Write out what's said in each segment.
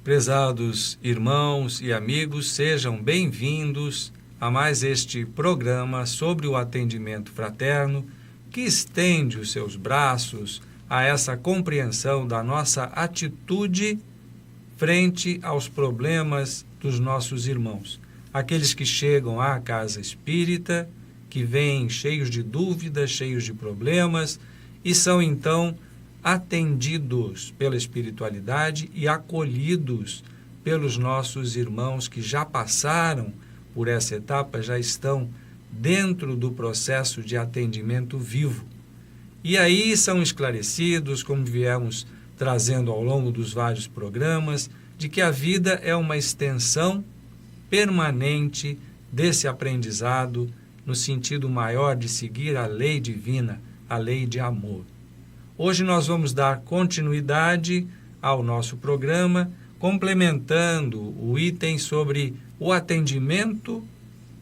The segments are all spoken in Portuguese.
Prezados irmãos e amigos, sejam bem-vindos a mais este programa sobre o atendimento fraterno, que estende os seus braços a essa compreensão da nossa atitude frente aos problemas dos nossos irmãos. Aqueles que chegam à casa espírita, que vêm cheios de dúvidas, cheios de problemas, e são então atendidos pela espiritualidade e acolhidos pelos nossos irmãos que já passaram por essa etapa, já estão dentro do processo de atendimento vivo. E aí são esclarecidos, como viemos trazendo ao longo dos vários programas, de que a vida é uma extensão permanente desse aprendizado, no sentido maior de seguir a lei divina, a lei de amor. Hoje nós vamos dar continuidade ao nosso programa, complementando o item sobre o atendimento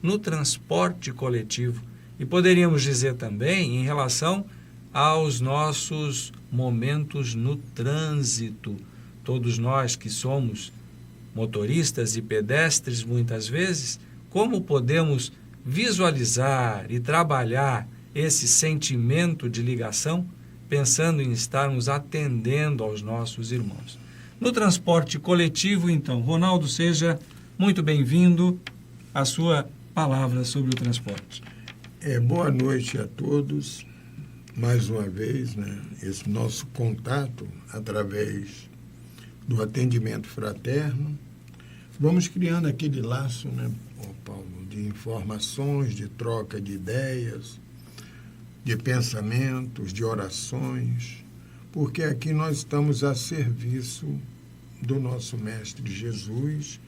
no transporte coletivo. E poderíamos dizer também em relação aos nossos momentos no trânsito. Todos nós que somos motoristas e pedestres, muitas vezes, como podemos visualizar e trabalhar esse sentimento de ligação, pensando em estarmos atendendo aos nossos irmãos. No transporte coletivo, então, Ronaldo, seja muito bem-vindo à sua palavra sobre o transporte. Boa noite a todos, mais uma vez, esse nosso contato através do atendimento fraterno. Vamos criando aquele laço, Paulo, de informações, de troca de ideias, de pensamentos, de orações, porque aqui nós estamos a serviço do nosso Mestre Jesus,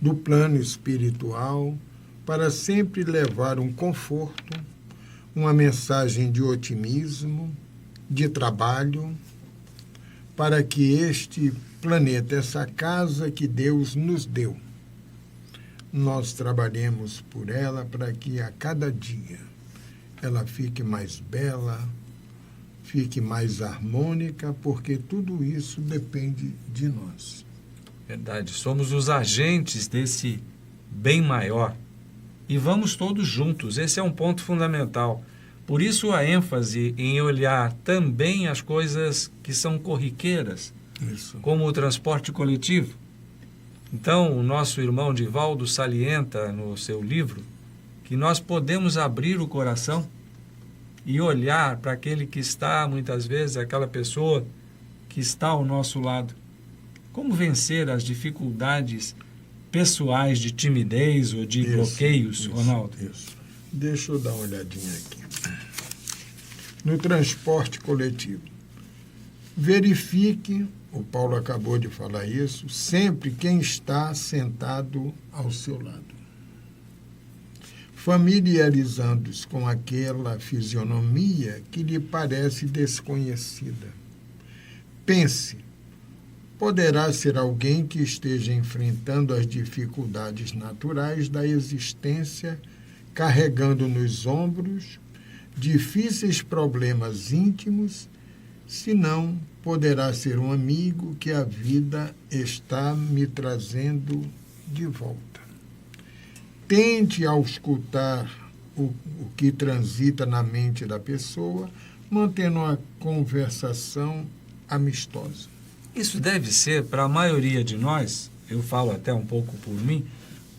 do plano espiritual, para sempre levar um conforto, uma mensagem de otimismo, de trabalho, para que este planeta, essa casa que Deus nos deu, nós trabalhemos por ela para que a cada dia ela fique mais bela, fique mais harmônica, porque tudo isso depende de nós. Verdade, somos os agentes desse bem maior e vamos todos juntos, esse é um ponto fundamental. Por isso a ênfase em olhar também as coisas que são corriqueiras, Isso. Como o transporte coletivo. Então, o nosso irmão Divaldo salienta no seu livro que nós podemos abrir o coração e olhar para aquele que está, muitas vezes, aquela pessoa que está ao nosso lado. Como vencer as dificuldades pessoais de timidez ou de bloqueios, Ronaldo? Isso. Deixa eu dar uma olhadinha aqui. No transporte coletivo, verifique, o Paulo acabou de falar isso, sempre quem está sentado ao seu lado. Familiarizando-se com aquela fisionomia que lhe parece desconhecida. Pense, poderá ser alguém que esteja enfrentando as dificuldades naturais da existência, carregando nos ombros difíceis problemas íntimos, se não poderá ser um amigo que a vida está me trazendo de volta. Tente auscultar o que transita na mente da pessoa, mantendo uma conversação amistosa. Isso deve ser, para a maioria de nós, eu falo até um pouco por mim,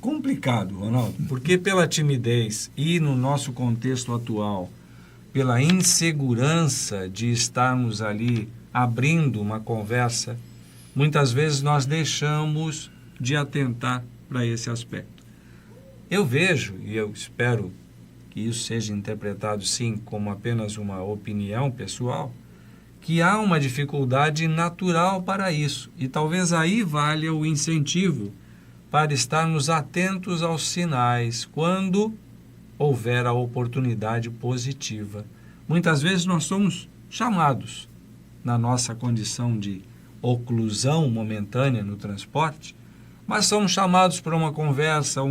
complicado, Ronaldo, porque pela timidez e no nosso contexto atual, pela insegurança de estarmos ali abrindo uma conversa, muitas vezes nós deixamos de atentar para esse aspecto. Eu vejo, e eu espero que isso seja interpretado sim como apenas uma opinião pessoal, que há uma dificuldade natural para isso, e talvez aí valha o incentivo para estarmos atentos aos sinais quando houver a oportunidade positiva. Muitas vezes nós somos chamados, na nossa condição de oclusão momentânea no transporte, mas somos chamados para uma conversa,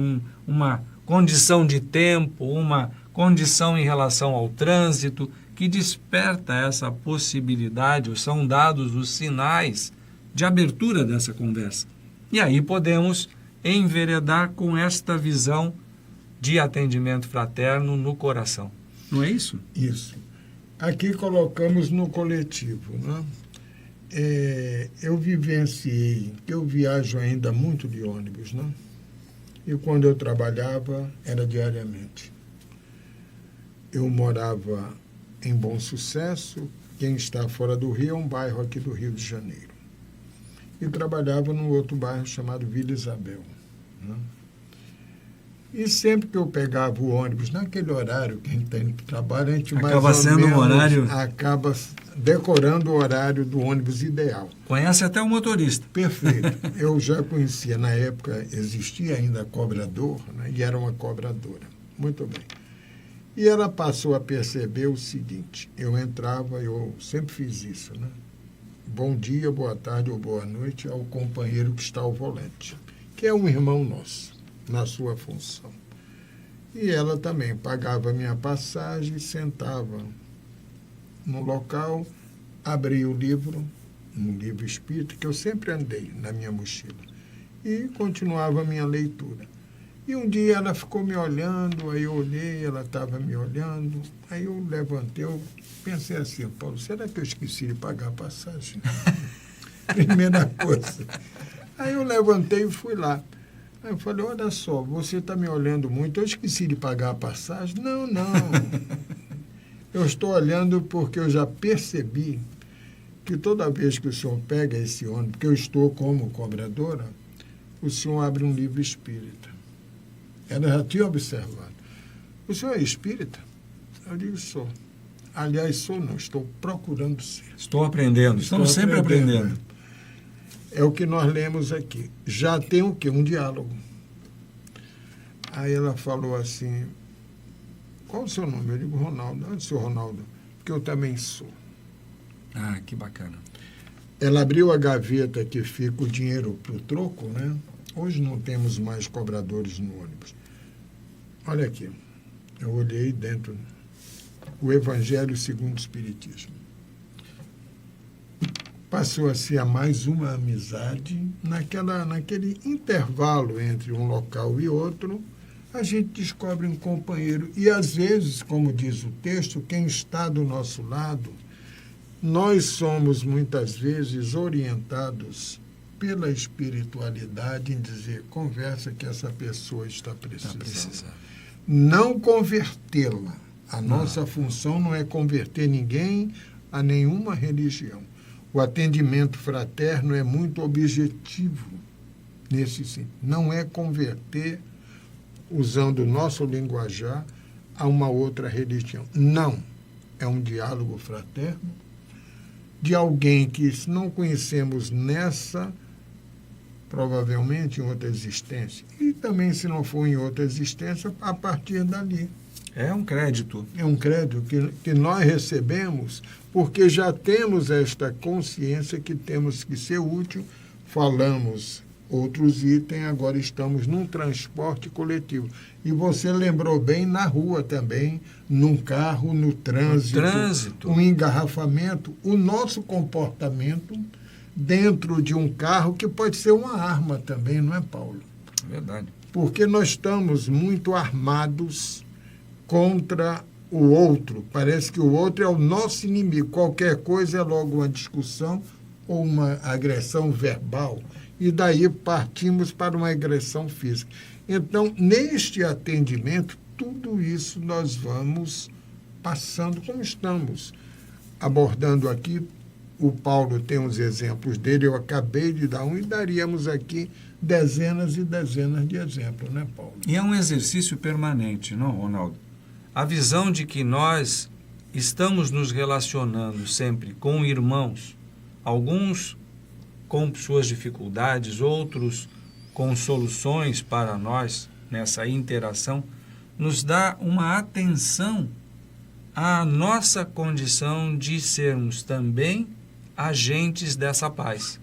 uma condição de tempo, uma condição em relação ao trânsito, que desperta essa possibilidade, ou são dados os sinais de abertura dessa conversa. E aí podemos enveredar com esta visão de atendimento fraterno no coração. Não é isso? Isso. Aqui colocamos no coletivo, né? Eu vivenciei, eu viajo ainda muito de ônibus, né? E quando eu trabalhava, era diariamente. Eu morava em Bom Sucesso, quem está fora do Rio é um bairro aqui do Rio de Janeiro. E trabalhava num outro bairro chamado Vila Isabel, né? E sempre que eu pegava o ônibus, naquele horário que a gente tem que trabalhar, a gente acaba sendo um horário... acaba decorando o horário do ônibus ideal. Conhece até o motorista. Perfeito. Eu já conhecia, na época existia ainda cobrador, né? E era uma cobradora. Muito bem. E ela passou a perceber o seguinte, eu entrava, eu sempre fiz isso, né? Bom dia, boa tarde ou boa noite ao companheiro que está ao volante, que é um irmão nosso, na sua função. E ela também pagava a minha passagem, sentava no local, abria o livro, um livro espírita, que eu sempre andei na minha mochila, e continuava a minha leitura. E um dia ela ficou me olhando, aí eu olhei, ela estava me olhando, aí eu levantei, eu pensei assim, Paulo, será que eu esqueci de pagar a passagem? Primeira coisa. Aí eu levantei e fui lá. Aí eu falei, olha só, você está me olhando muito, eu esqueci de pagar a passagem? Não. Eu estou olhando porque eu já percebi que toda vez que o senhor pega esse ônibus, porque eu estou como cobradora, o senhor abre um livro espírita. Ela já tinha observado. O senhor é espírita? Eu digo, sou. Aliás, sou não, estou procurando ser. Estou aprendendo, estamos sempre aprendendo. É o que nós lemos aqui. Já tem o quê? Um diálogo. Aí ela falou assim, qual o seu nome? Eu digo, Ronaldo. Onde é o seu Ronaldo? Porque eu também sou. Ah, que bacana. Ela abriu a gaveta que fica o dinheiro para o troco, né? Hoje não temos mais cobradores no ônibus. Olha aqui, eu olhei dentro o Evangelho segundo o Espiritismo. Passou a ser mais uma amizade. Naquele intervalo entre um local e outro, a gente descobre um companheiro. E, às vezes, como diz o texto, quem está do nosso lado, nós somos, muitas vezes, orientados pela espiritualidade em dizer, conversa que essa pessoa está precisando. Não convertê-la. A nossa função não é converter ninguém a nenhuma religião. O atendimento fraterno é muito objetivo nesse sentido. Não é converter, usando o nosso linguajar, a uma outra religião. Não. É um diálogo fraterno de alguém que, se não conhecemos nessa, provavelmente em outra existência. E também, se não for em outra existência, a partir dali. É um crédito. É um crédito que nós recebemos porque já temos esta consciência que temos que ser útil. Falamos outros itens, agora estamos num transporte coletivo. E você lembrou bem, na rua também, num carro, no trânsito. Um engarrafamento. O nosso comportamento dentro de um carro, que pode ser uma arma também, não é, Paulo? Verdade. Porque nós estamos muito armados contra o outro. Parece que o outro é o nosso inimigo. Qualquer coisa é logo uma discussão ou uma agressão verbal. E daí partimos para uma agressão física. Então, neste atendimento, tudo isso nós vamos passando, como estamos abordando aqui. O Paulo tem uns exemplos dele, eu acabei de dar um, e daríamos aqui dezenas e dezenas de exemplos, né, Paulo? E é um exercício permanente, não, Ronaldo? A visão de que nós estamos nos relacionando sempre com irmãos, alguns com suas dificuldades, outros com soluções para nós nessa interação, nos dá uma atenção à nossa condição de sermos também agentes dessa paz.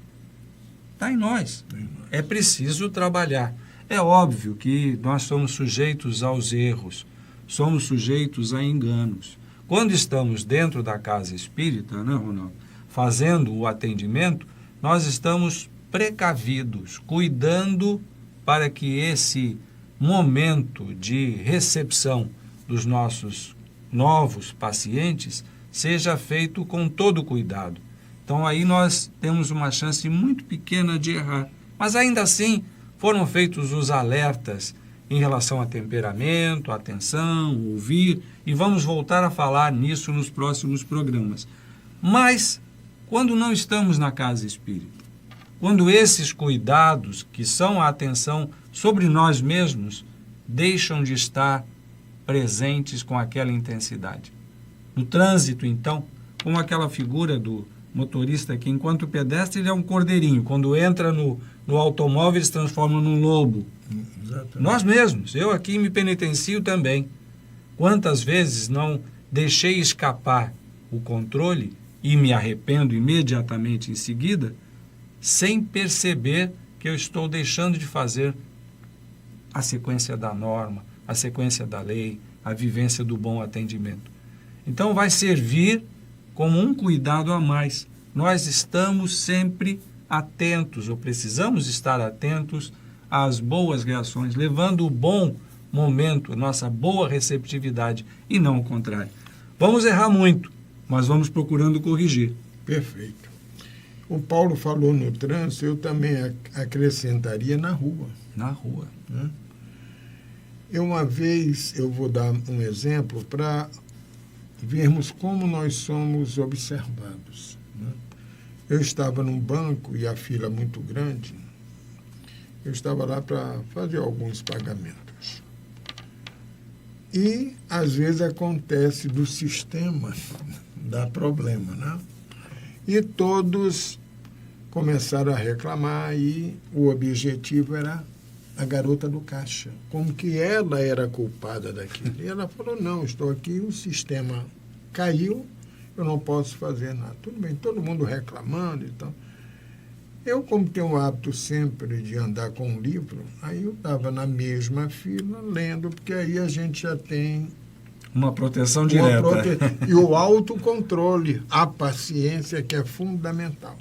Está em nós. É preciso trabalhar. É óbvio que nós somos sujeitos aos erros, somos sujeitos a enganos. Quando estamos dentro da casa espírita, né, Ronaldo, fazendo o atendimento, nós estamos precavidos, cuidando para que esse momento de recepção dos nossos novos pacientes seja feito com todo cuidado. Então aí nós temos uma chance muito pequena de errar. Mas ainda assim foram feitos os alertas em relação a temperamento, atenção, ouvir, e vamos voltar a falar nisso nos próximos programas. Mas quando não estamos na casa espírita, quando esses cuidados, que são a atenção sobre nós mesmos, deixam de estar presentes com aquela intensidade. No trânsito, então, como aquela figura do motorista que, enquanto pedestre, ele é um cordeirinho. Quando entra no automóvel, ele se transforma num lobo. Exatamente. Nós mesmos, eu aqui me penitencio também. Quantas vezes não deixei escapar o controle e me arrependo imediatamente em seguida, sem perceber que eu estou deixando de fazer a sequência da norma, a sequência da lei, a vivência do bom atendimento. Então vai servir como um cuidado a mais. Nós estamos sempre atentos, ou precisamos estar atentos às boas reações, levando o bom momento, a nossa boa receptividade, e não o contrário. Vamos errar muito, mas vamos procurando corrigir. Perfeito. O Paulo falou no trânsito, eu também acrescentaria na rua. Na rua. Né? Uma vez, eu vou dar um exemplo para vermos como nós somos observados. Né? Eu estava num banco e a fila muito grande, eu estava lá para fazer alguns pagamentos. E, às vezes, acontece do sistema, dá problema, né? E todos começaram a reclamar e o objetivo era a garota do caixa, como que ela era culpada daquilo. E ela falou, não, estou aqui, o sistema caiu, eu não posso fazer nada. Tudo bem, todo mundo reclamando e tal. Eu, como tenho o hábito sempre de andar com um livro, aí eu estava na mesma fila lendo, porque aí a gente já tem uma proteção direta. E o autocontrole, a paciência, que é fundamental.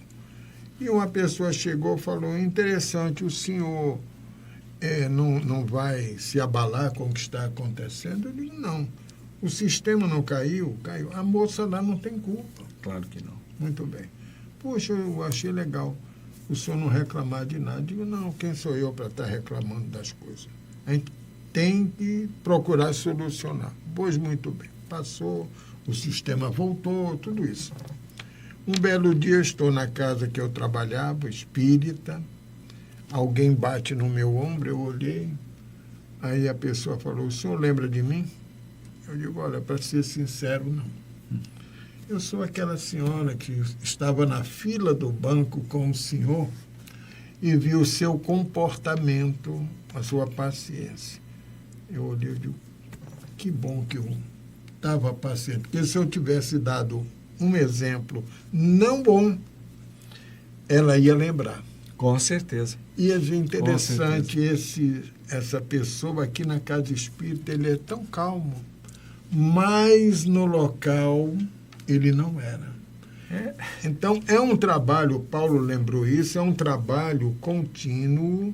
E uma pessoa chegou e falou, interessante, o senhor não vai se abalar com o que está acontecendo? Eu digo, não. O sistema não caiu? Caiu. A moça lá não tem culpa. Claro que não. Muito bem. Poxa, eu achei legal o senhor não reclamar de nada. Eu digo, não, quem sou eu para estar reclamando das coisas? A gente tem que procurar solucionar. Pois muito bem. Passou, o sistema voltou, tudo isso. Um belo dia, estou na casa que eu trabalhava, espírita, alguém bate no meu ombro, eu olhei, aí a pessoa falou, o senhor lembra de mim? Eu digo, olha, para ser sincero, não. Eu sou aquela senhora que estava na fila do banco com o senhor e vi o seu comportamento, a sua paciência. Eu olhei e digo, que bom que eu estava paciente, porque se eu tivesse dado um exemplo não bom, ela ia lembrar. Com certeza. E é interessante, essa pessoa aqui na casa espírita, ele é tão calmo, mas no local ele não era. Então, é um trabalho, Paulo lembrou isso, é um trabalho contínuo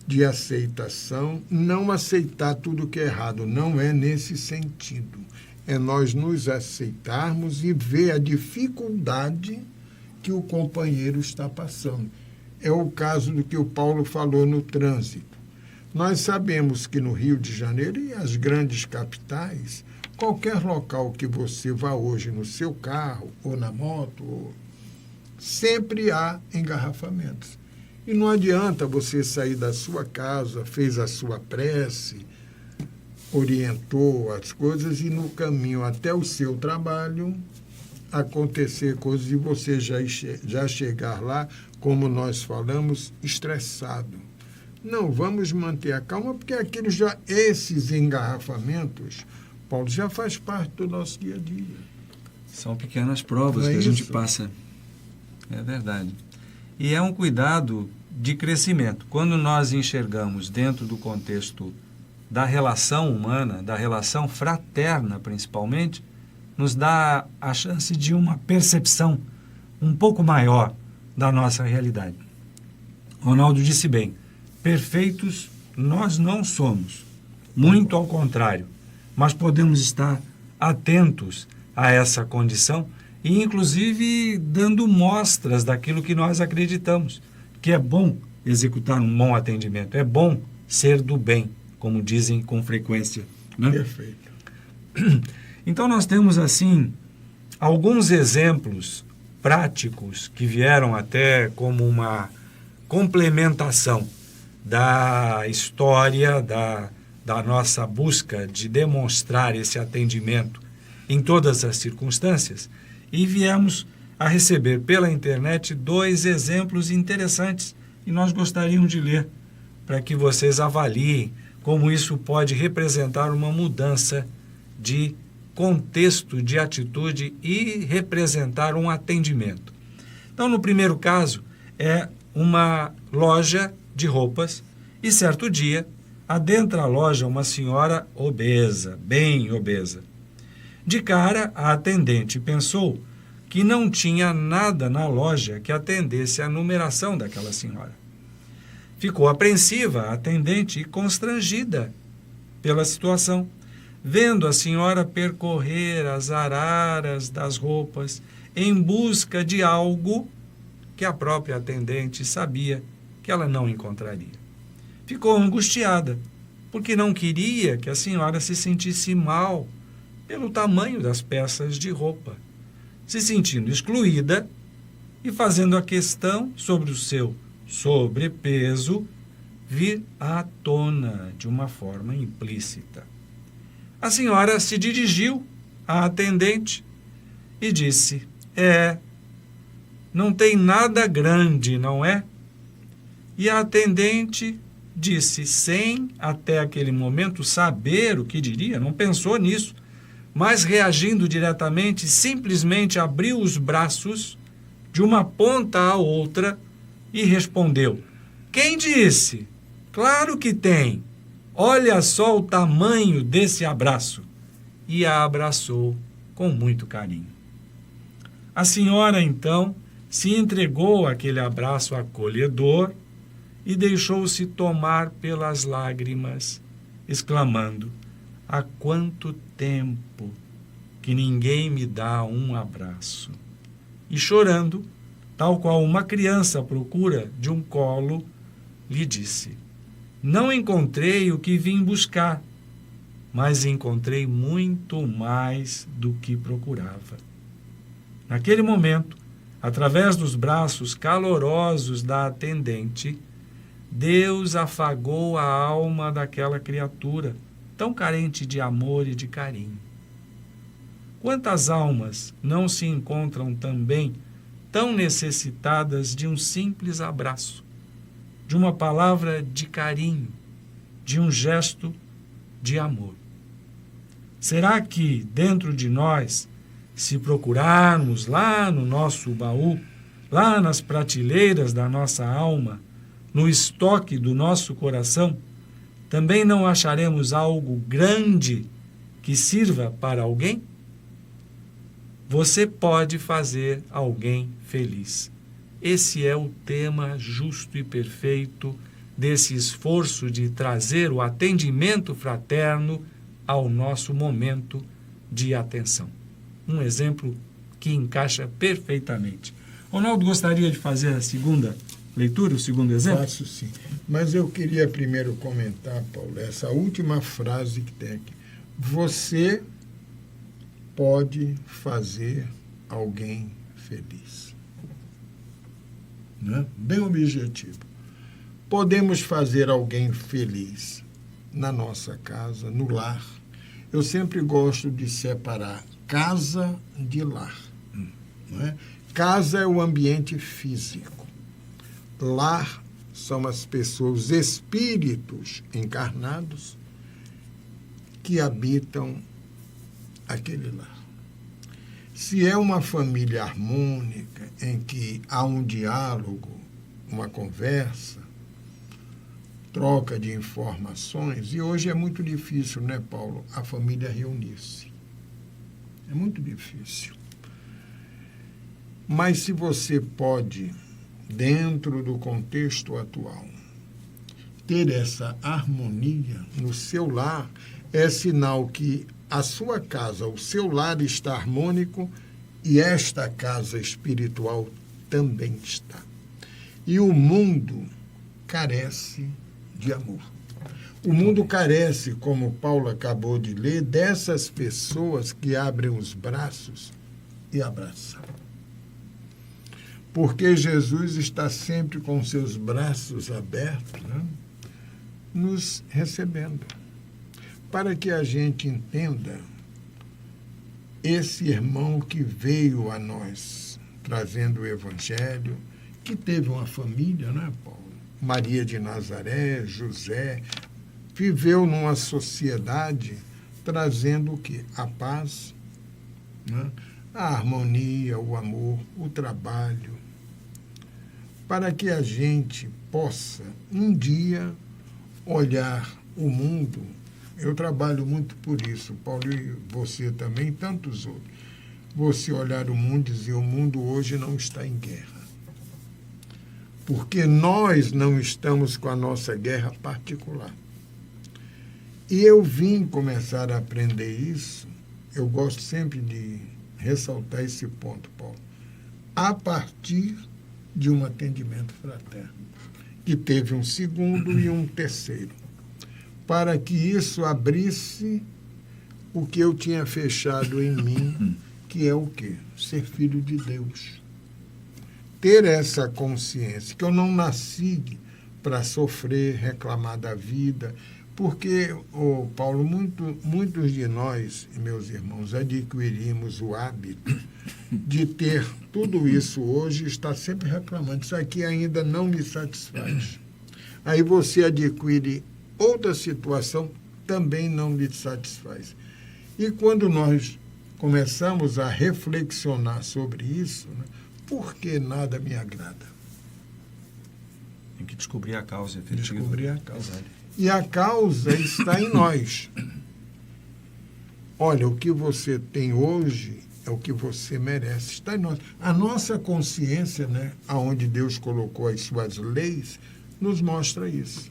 de aceitação, não aceitar tudo que é errado, não é nesse sentido. É nós nos aceitarmos e ver a dificuldade que o companheiro está passando. É o caso do que o Paulo falou no trânsito. Nós sabemos que no Rio de Janeiro e as grandes capitais, qualquer local que você vá hoje no seu carro ou na moto, sempre há engarrafamentos. E não adianta você sair da sua casa, fez a sua prece, orientou as coisas e no caminho até o seu trabalho acontecer coisas e você já chegar lá, como nós falamos, estressado. Não, vamos manter a calma, porque esses engarrafamentos, Paulo, já faz parte do nosso dia a dia. São pequenas provas que a gente passa. É verdade. E é um cuidado de crescimento. Quando nós enxergamos dentro do contexto da relação humana, da relação fraterna principalmente, nos dá a chance de uma percepção um pouco maior da nossa realidade. Ronaldo disse bem, perfeitos nós não somos, muito ao contrário, mas podemos estar atentos a essa condição e, inclusive, dando mostras daquilo que nós acreditamos, que é bom executar um bom atendimento, é bom ser do bem, como dizem com frequência, né? Perfeito. Então, nós temos, assim, alguns exemplos práticos que vieram até como uma complementação da história, da nossa busca de demonstrar esse atendimento em todas as circunstâncias, e viemos a receber pela internet 2 exemplos interessantes e nós gostaríamos de ler para que vocês avaliem como isso pode representar uma mudança de contexto, de atitude e representar um atendimento. Então, no primeiro caso, é uma loja de roupas e, certo dia, adentra a loja uma senhora obesa, bem obesa. De cara, a atendente pensou que não tinha nada na loja que atendesse à numeração daquela senhora. Ficou apreensiva a atendente e constrangida pela situação, vendo a senhora percorrer as araras das roupas em busca de algo que a própria atendente sabia que ela não encontraria. Ficou angustiada, porque não queria que a senhora se sentisse mal pelo tamanho das peças de roupa, se sentindo excluída e fazendo a questão sobre o seu sobrepeso vir à tona de uma forma implícita. A senhora se dirigiu à atendente e disse: não tem nada grande, não é? E a atendente disse, sem até aquele momento saber o que diria, não pensou nisso, mas reagindo diretamente, simplesmente abriu os braços de uma ponta à outra e respondeu: quem disse? Claro que tem. Olha só o tamanho desse abraço. E a abraçou com muito carinho. A senhora, então, se entregou àquele abraço acolhedor e deixou-se tomar pelas lágrimas, exclamando: há quanto tempo que ninguém me dá um abraço. E chorando, tal qual uma criança à procura de um colo, lhe disse: não encontrei o que vim buscar, mas encontrei muito mais do que procurava. Naquele momento, através dos braços calorosos da atendente, Deus afagou a alma daquela criatura, tão carente de amor e de carinho. Quantas almas não se encontram também tão necessitadas de um simples abraço, de uma palavra de carinho, de um gesto de amor? Será que dentro de nós, se procurarmos lá no nosso baú, lá nas prateleiras da nossa alma, no estoque do nosso coração, também não acharemos algo grande que sirva para alguém? Você pode fazer alguém feliz. Esse é o tema justo e perfeito desse esforço de trazer o atendimento fraterno ao nosso momento de atenção. Um exemplo que encaixa perfeitamente. Ronaldo, gostaria de fazer a segunda leitura, o segundo exemplo? Faço sim. Mas eu queria primeiro comentar, Paulo, essa última frase que tem aqui. Você pode fazer alguém feliz. Né? Bem objetivo. Podemos fazer alguém feliz na nossa casa, no lar. Eu sempre gosto de separar casa de lar. Não é? Casa é o ambiente físico. Lar são as pessoas, os espíritos encarnados que habitam aquele lar. Se é uma família harmônica, em que há um diálogo, uma conversa, troca de informações, e hoje é muito difícil, né, Paulo, a família reunir-se. É muito difícil. Mas se você pode dentro do contexto atual. Ter essa harmonia no seu lar é sinal que a sua casa, o seu lar está harmônico e esta casa espiritual também está. E o mundo carece de amor. O mundo carece, como Paulo acabou de ler, dessas pessoas que abrem os braços e abraçam. Porque Jesus está sempre com seus braços abertos, né? Nos recebendo. Para que a gente entenda esse irmão que veio a nós, trazendo o Evangelho, que teve uma família, né, Paulo? Maria de Nazaré, José, viveu numa sociedade trazendo o quê? A paz, né? A harmonia, o amor, o trabalho, para que a gente possa, um dia, olhar o mundo. Eu trabalho muito por isso, Paulo, e você também, e tantos outros. Você olhar o mundo e dizer, o mundo hoje não está em guerra. Porque nós não estamos com a nossa guerra particular. E eu vim começar a aprender isso, eu gosto sempre de ressaltar esse ponto, Paulo, a partir de um atendimento fraterno, que teve um segundo e um terceiro, para que isso abrisse o que eu tinha fechado em mim, que é o quê? Ser filho de Deus. Ter essa consciência, que eu não nasci para sofrer, reclamar da vida, porque, Paulo, muitos de nós, meus irmãos, adquirimos o hábito de ter tudo isso hoje e estar sempre reclamando. Isso aqui ainda não me satisfaz. Aí você adquire outra situação, também não lhe satisfaz. E quando nós começamos a reflexionar sobre isso, né, por que nada me agrada? Tem que descobrir a causa efetiva. Descobrir a causa. E a causa está em nós. Olha, o que você tem hoje é o que você merece. Está em nós. A nossa consciência, né, aonde Deus colocou as suas leis, nos mostra isso.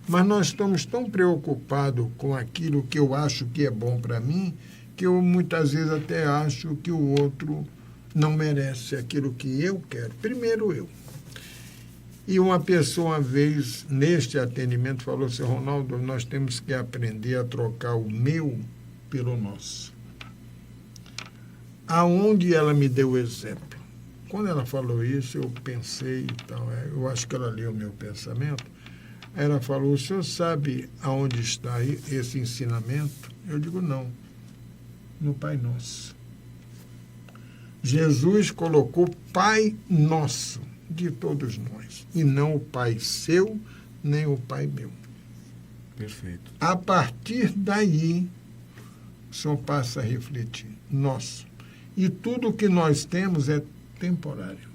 Mas nós estamos tão preocupados com aquilo que eu acho que é bom para mim, que eu muitas vezes até acho que o outro não merece aquilo que eu quero. Primeiro eu. E uma pessoa, uma vez, neste atendimento, falou assim, Ronaldo, nós temos que aprender a trocar o meu pelo nosso. Aonde ela me deu o exemplo? Quando ela falou isso, eu pensei e tal, eu acho que ela leu o meu pensamento. Ela falou, o senhor sabe aonde está aí esse ensinamento? Eu digo, não, no Pai Nosso. Jesus colocou Pai Nosso de todos nós, e não o Pai seu, nem o Pai meu. Perfeito. A partir daí, o senhor passa a refletir, nosso. E tudo que nós temos é temporário,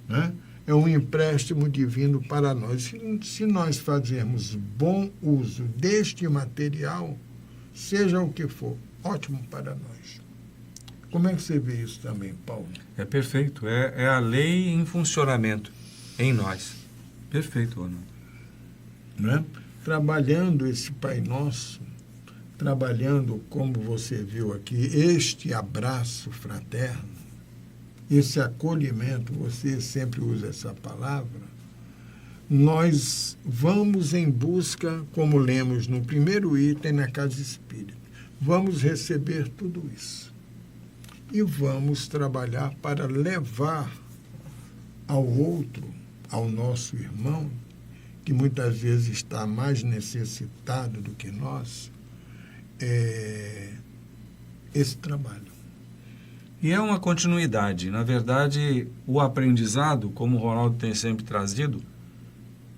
né? É um empréstimo divino para nós. Se nós fazermos bom uso deste material, seja o que for, ótimo para nós. Como é que você vê isso também, Paulo? É perfeito. É a lei em funcionamento em nós. Perfeito, Ronaldo. Né? Trabalhando esse Pai Nosso, trabalhando, como você viu aqui, este abraço fraterno, esse acolhimento, você sempre usa essa palavra, nós vamos em busca, como lemos no primeiro item na Casa Espírita, vamos receber tudo isso. E vamos trabalhar para levar ao outro, ao nosso irmão, que muitas vezes está mais necessitado do que nós, esse trabalho. E é uma continuidade. Na verdade, o aprendizado, como o Ronaldo tem sempre trazido,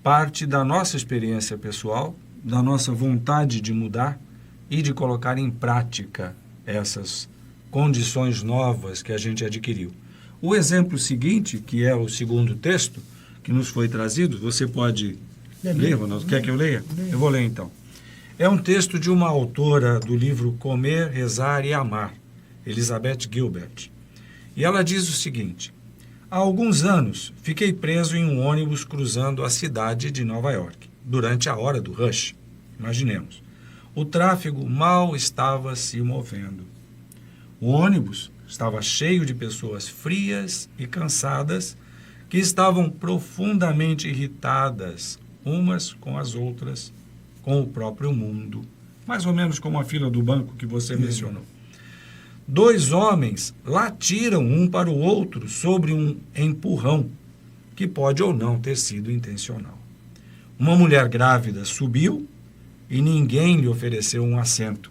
parte da nossa experiência pessoal, da nossa vontade de mudar e de colocar em prática essas condições novas que a gente adquiriu. O exemplo seguinte, que é o segundo texto que nos foi trazido, você pode ler, Ronaldo? Quer que eu leia? Eu vou ler então. É um texto de uma autora do livro Comer, Rezar e Amar, Elizabeth Gilbert. E ela diz o seguinte: Há alguns anos, fiquei preso em um ônibus cruzando a cidade de Nova York, durante a hora do rush. Imaginemos. O tráfego mal estava se movendo. O ônibus estava cheio de pessoas frias e cansadas que estavam profundamente irritadas umas com as outras, com o próprio mundo. Mais ou menos como a fila do banco que você mencionou. 2 homens latiram um para o outro sobre um empurrão, que pode ou não ter sido intencional. Uma mulher grávida subiu e ninguém lhe ofereceu um assento.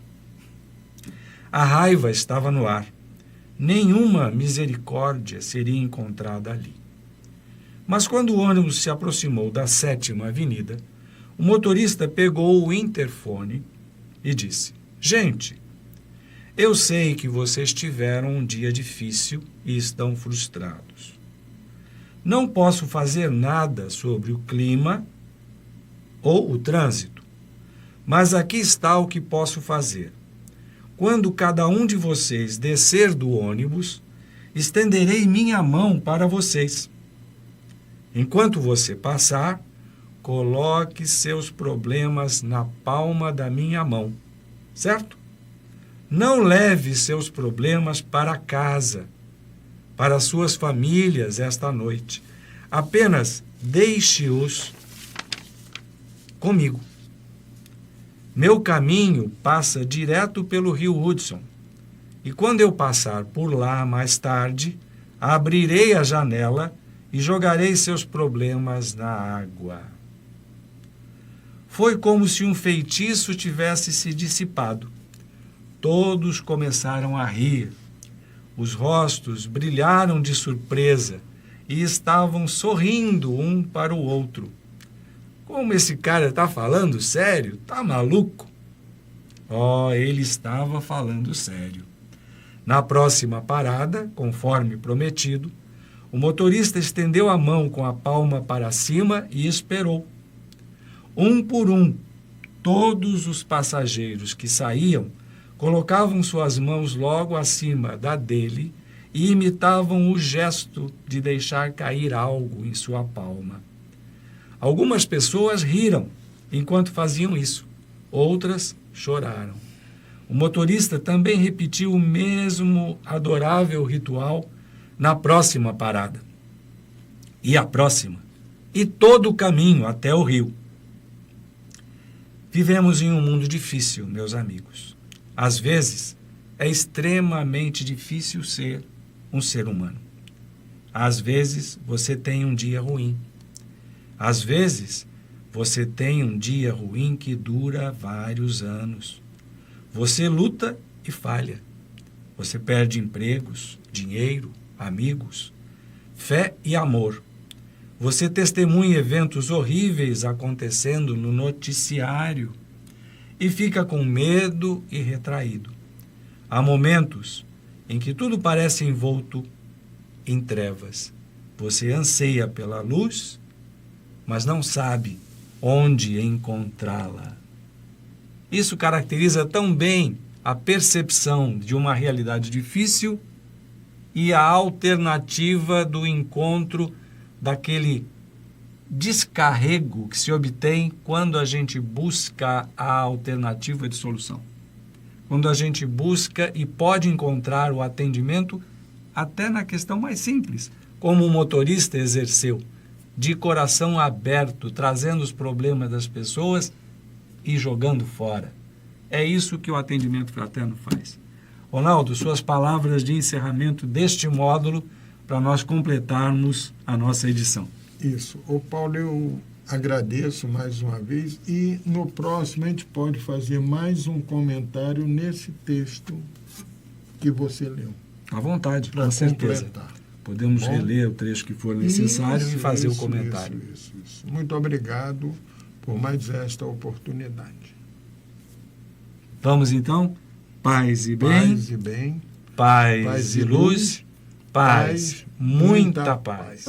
A raiva estava no ar. Nenhuma misericórdia seria encontrada ali. Mas quando o ônibus se aproximou da 7ª Avenida, o motorista pegou o interfone e disse: "Gente, eu sei que vocês tiveram um dia difícil e estão frustrados. Não posso fazer nada sobre o clima ou o trânsito, mas aqui está o que posso fazer. Quando cada um de vocês descer do ônibus, estenderei minha mão para vocês. Enquanto você passar, coloque seus problemas na palma da minha mão, certo? Não leve seus problemas para casa, para suas famílias esta noite. Apenas deixe-os comigo. Meu caminho passa direto pelo rio Hudson, e quando eu passar por lá mais tarde, abrirei a janela e jogarei seus problemas na água." Foi como se um feitiço tivesse se dissipado. Todos começaram a rir. Os rostos brilharam de surpresa e estavam sorrindo um para o outro. Como esse cara está falando sério? Está maluco? Oh, ele estava falando sério. Na próxima parada, conforme prometido, o motorista estendeu a mão com a palma para cima e esperou. Um por um, todos os passageiros que saíam colocavam suas mãos logo acima da dele e imitavam o gesto de deixar cair algo em sua palma. Algumas pessoas riram enquanto faziam isso, outras choraram. O motorista também repetiu o mesmo adorável ritual na próxima parada. E a próxima, e todo o caminho até o rio. Vivemos em um mundo difícil, meus amigos. Às vezes, é extremamente difícil ser um ser humano. Às vezes, você tem um dia ruim. Às vezes, você tem um dia ruim que dura vários anos. Você luta e falha. Você perde empregos, dinheiro, amigos, fé e amor. Você testemunha eventos horríveis acontecendo no noticiário e fica com medo e retraído. Há momentos em que tudo parece envolto em trevas. Você anseia pela luz, mas não sabe onde encontrá-la. Isso caracteriza tão bem a percepção de uma realidade difícil e a alternativa do encontro daquele descarrego que se obtém quando a gente busca a alternativa de solução. Quando a gente busca e pode encontrar o atendimento até na questão mais simples, como o motorista exerceu, de coração aberto, trazendo os problemas das pessoas e jogando fora. É isso que o atendimento fraterno faz. Ronaldo, suas palavras de encerramento deste módulo para nós completarmos a nossa edição. Isso. Ô Paulo, eu agradeço mais uma vez e no próximo a gente pode fazer mais um comentário nesse texto que você leu. À vontade, com certeza. Podemos reler o trecho que for necessário e fazer o comentário. Isso. Muito obrigado por mais esta oportunidade. Vamos então? Paz e bem. Paz e bem. Paz e luz. Paz, muita paz.